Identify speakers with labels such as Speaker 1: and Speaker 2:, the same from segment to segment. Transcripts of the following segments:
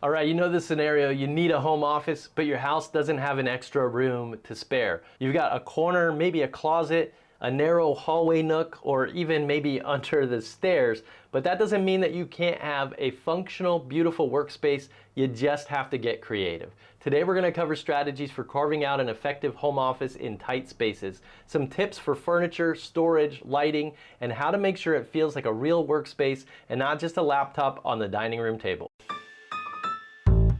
Speaker 1: All right, you know the scenario, you need a home office, but your house doesn't have an extra room to spare. You've got a corner, maybe a closet, a narrow hallway nook, or even maybe under the stairs, but that doesn't mean that you can't have a functional, beautiful workspace. You just have to get creative. Today we're going to cover strategies for carving out an effective home office in tight spaces, some tips for furniture, storage, lighting, and how to make sure it feels like a real workspace and not just a laptop on the dining room table.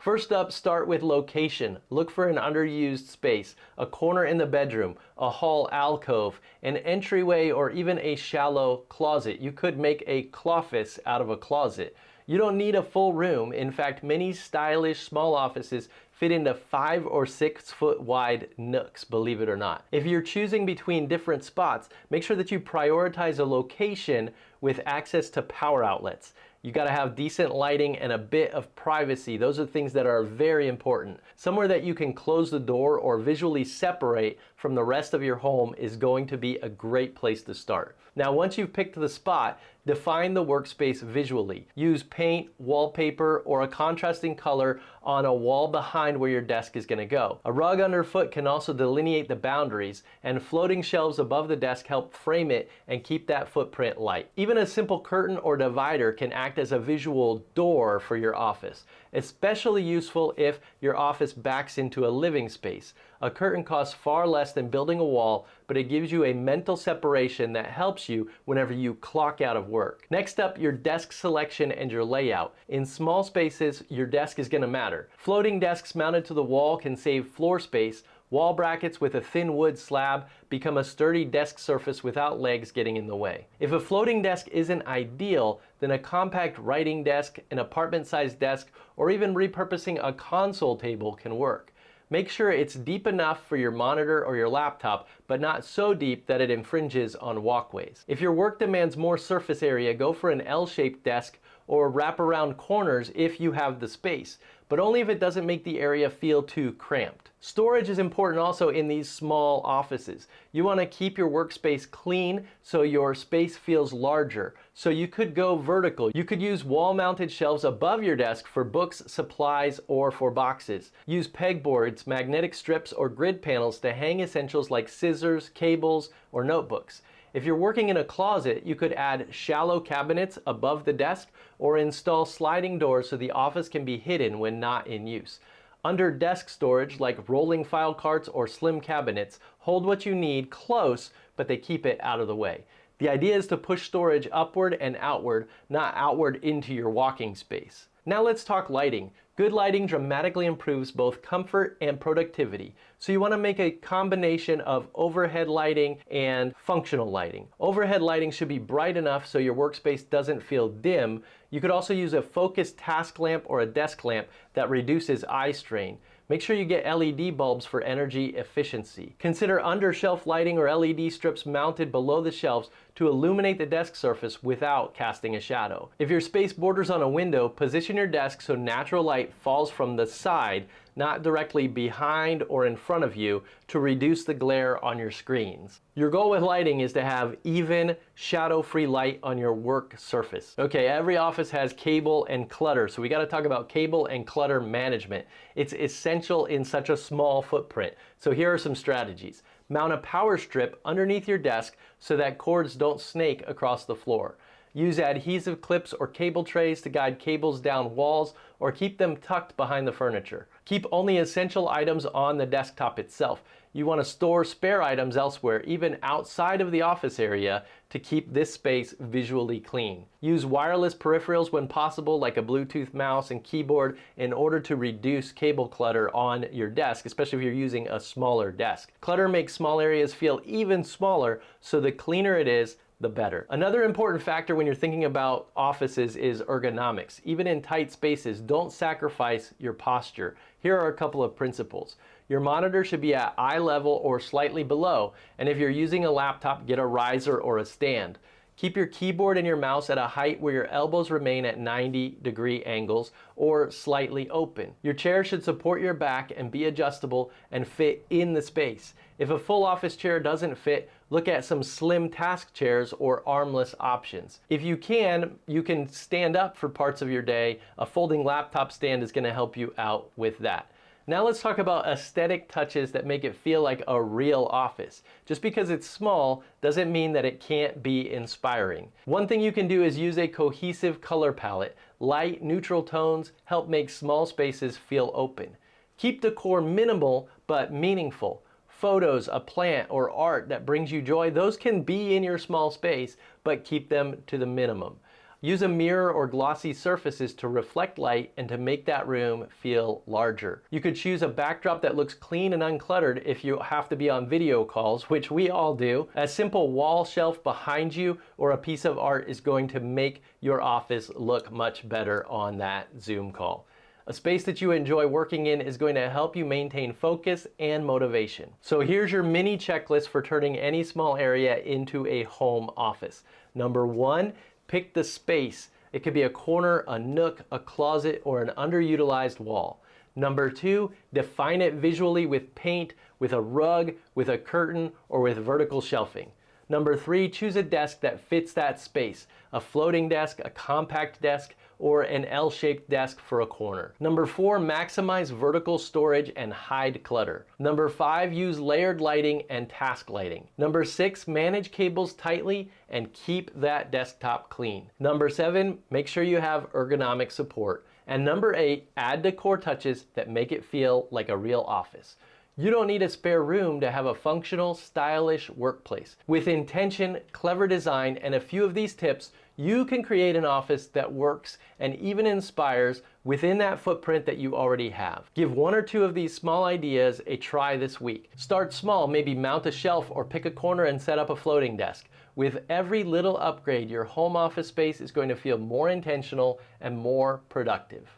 Speaker 1: First up, start with location. Look for an underused space, a corner in the bedroom, a hall alcove, an entryway, or even a shallow closet. You could make a cloffice out of a closet. You don't need a full room. In fact, many stylish small offices fit into 5 or 6 foot wide nooks, believe it or not. If you're choosing between different spots, make sure that you prioritize a location with access to power outlets. You got to have decent lighting and a bit of privacy. Those are things that are very important. Somewhere that you can close the door or visually separate from the rest of your home is going to be a great place to start. Now, once you've picked the spot, define the workspace visually. Use paint, wallpaper, or a contrasting color on a wall behind where your desk is going to go. A rug underfoot can also delineate the boundaries, and floating shelves above the desk help frame it and keep that footprint light. Even a simple curtain or divider can act as a visual door for your office, especially useful if your office backs into a living space. A curtain costs far less than building a wall, but it gives you a mental separation that helps you whenever you clock out of work. Next up, your desk selection and your layout. In small spaces, your desk is going to matter. Floating desks mounted to the wall can save floor space. Wall brackets with a thin wood slab become a sturdy desk surface without legs getting in the way. If a floating desk isn't ideal, then a compact writing desk, an apartment-sized desk, or even repurposing a console table can work. Make sure it's deep enough for your monitor or your laptop, but not so deep that it infringes on walkways. If your work demands more surface area, go for an L-shaped desk or wrap around corners if you have the space, but only if it doesn't make the area feel too cramped. Storage is important also in these small offices. You want to keep your workspace clean so your space feels larger. So you could go vertical. You could use wall-mounted shelves above your desk for books, supplies, or for boxes. Use pegboards, magnetic strips, or grid panels to hang essentials like scissors, cables, or notebooks. If you're working in a closet, you could add shallow cabinets above the desk or install sliding doors so the office can be hidden when not in use. Under desk storage, like rolling file carts or slim cabinets, hold what you need close, but they keep it out of the way. The idea is to push storage upward and outward, not outward into your walking space. Now let's talk lighting. Good lighting dramatically improves both comfort and productivity. So you want to make a combination of overhead lighting and functional lighting. Overhead lighting should be bright enough so your workspace doesn't feel dim. You could also use a focused task lamp or a desk lamp that reduces eye strain. Make sure you get LED bulbs for energy efficiency. Consider under-shelf lighting or LED strips mounted below the shelves to illuminate the desk surface without casting a shadow. If your space borders on a window, position your desk so natural light falls from the side, not directly behind or in front of you, to reduce the glare on your screens. Your goal with lighting is to have even, shadow-free light on your work surface. Okay, every office has cable and clutter, so we got to talk about cable and clutter management. It's essential in such a small footprint. So here are some strategies. Mount a power strip underneath your desk so that cords don't snake across the floor. Use adhesive clips or cable trays to guide cables down walls or keep them tucked behind the furniture. Keep only essential items on the desktop itself. You want to store spare items elsewhere, even outside of the office area, to keep this space visually clean. Use wireless peripherals when possible, like a Bluetooth mouse and keyboard, in order to reduce cable clutter on your desk, especially if you're using a smaller desk. Clutter makes small areas feel even smaller, so the cleaner it is, the better. Another important factor when you're thinking about offices is ergonomics. Even in tight spaces, don't sacrifice your posture. Here are a couple of principles. Your monitor should be at eye level or slightly below, and if you're using a laptop, get a riser or a stand. Keep your keyboard and your mouse at a height where your elbows remain at 90-degree angles or slightly open. Your chair should support your back and be adjustable and fit in the space. If a full office chair doesn't fit, look at some slim task chairs or armless options. If you can stand up for parts of your day. A folding laptop stand is going to help you out with that. Now let's talk about aesthetic touches that make it feel like a real office. Just because it's small doesn't mean that it can't be inspiring. One thing you can do is use a cohesive color palette. Light, neutral tones help make small spaces feel open. Keep decor minimal but meaningful. Photos, a plant, or art that brings you joy, those can be in your small space, but keep them to the minimum. Use a mirror or glossy surfaces to reflect light and to make that room feel larger. You could choose a backdrop that looks clean and uncluttered if you have to be on video calls, which we all do. A simple wall shelf behind you or a piece of art is going to make your office look much better on that Zoom call. A space that you enjoy working in is going to help you maintain focus and motivation. So here's your mini checklist for turning any small area into a home office. Number 1, pick the space. It could be a corner, a nook, a closet, or an underutilized wall. Number 2, define it visually with paint, with a rug, with a curtain, or with vertical shelving. Number 3, choose a desk that fits that space. A floating desk, a compact desk, or an L-shaped desk for a corner. Number 4, maximize vertical storage and hide clutter. Number 5, use layered lighting and task lighting. Number 6, manage cables tightly and keep that desktop clean. Number 7, make sure you have ergonomic support. And number 8, add decor touches that make it feel like a real office. You don't need a spare room to have a functional, stylish workplace. With intention, clever design, and a few of these tips, you can create an office that works and even inspires within that footprint that you already have. Give 1 or 2 of these small ideas a try this week. Start small, maybe mount a shelf or pick a corner and set up a floating desk. With every little upgrade, your home office space is going to feel more intentional and more productive.